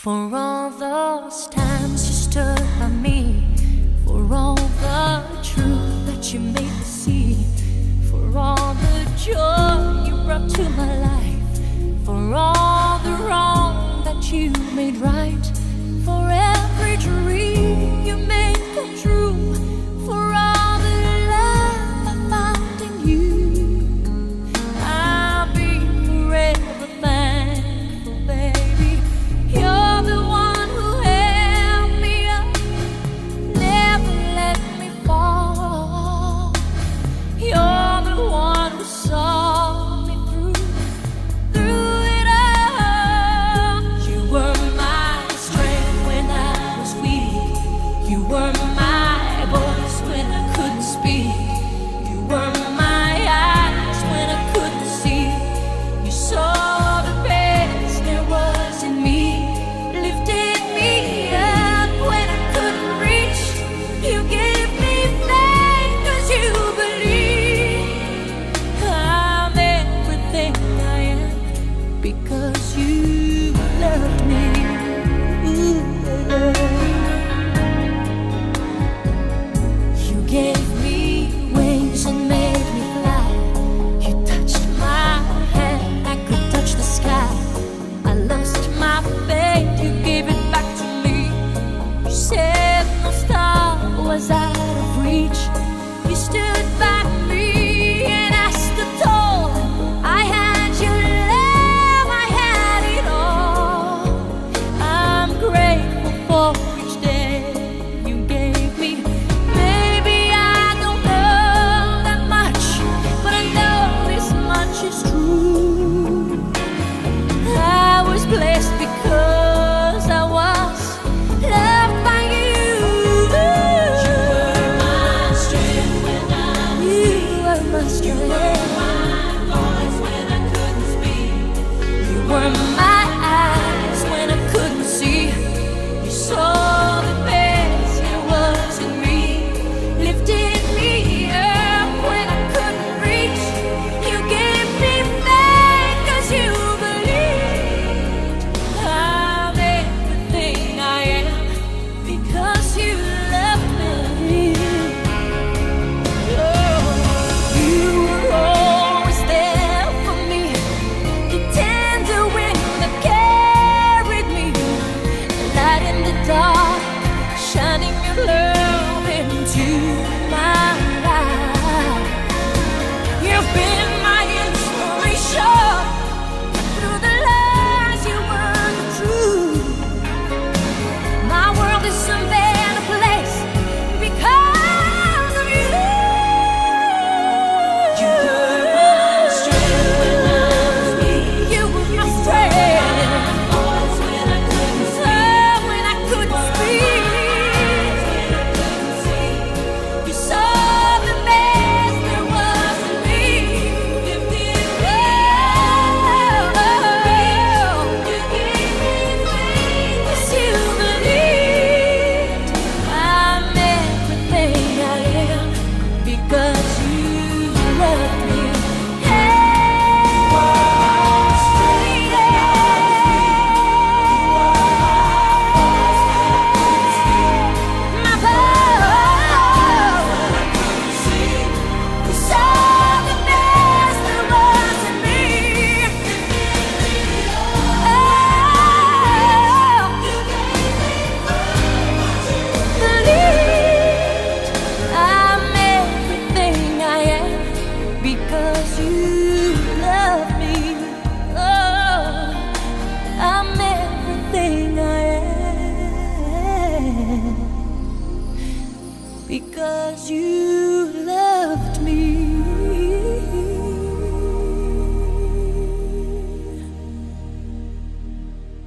For all those times you stood by me, for all the truth that you made me see, for all the joy you brought to my life, for all the wrong that you made right, for every dream you made come true, for all the love I found in you, I'll be forever thankful, baby. You're the one who held me up, never let me fall. You're the one who saw me through it all. You were my strength when I was weak. You were my voice when I couldn't speak. You were my eyes when I couldn't see. You saw the best there was in me, lifted me up when I couldn't reach. You gave me faith 'cause you believe I'm everything I am because you loved me. You gave me wings and made me fly. You touched my hand, I could touch the sky. I lost my faith, you gave it back to me. You said no star was out of reach. You stood by me and I stood tall. I had your love, I had it all. I'm grateful for each day you gave me. Maybe I don't know that much, but I know this much is true. I was blessed because I was loved by you. You were my strength when I was weak. You were my strength. You were my voice when I couldn't speak. You were my eyes when I couldn't see. You saw the best there was in me, lifted me up when I couldn't reach. You gave me faith 'cause you believed I'm everything I am because you loved me. You were always there for me, the tender wind that carried me, light in the dark, shining your love into my life. You've been my inspiration through the lies you were the truth. My world is a better place because of you. You were my strength when I was weak. You were my strength. Voice when I couldn't speak. When I couldn't speak. When I couldn't see. You saw the best there was in me. Lifted me up. You gave me faith 'cause you believed I'm everything I am because you loved me. My voice. You saw the best there was in me. Believed I'm everything I am because you love me. Oh, I'm everything I am because you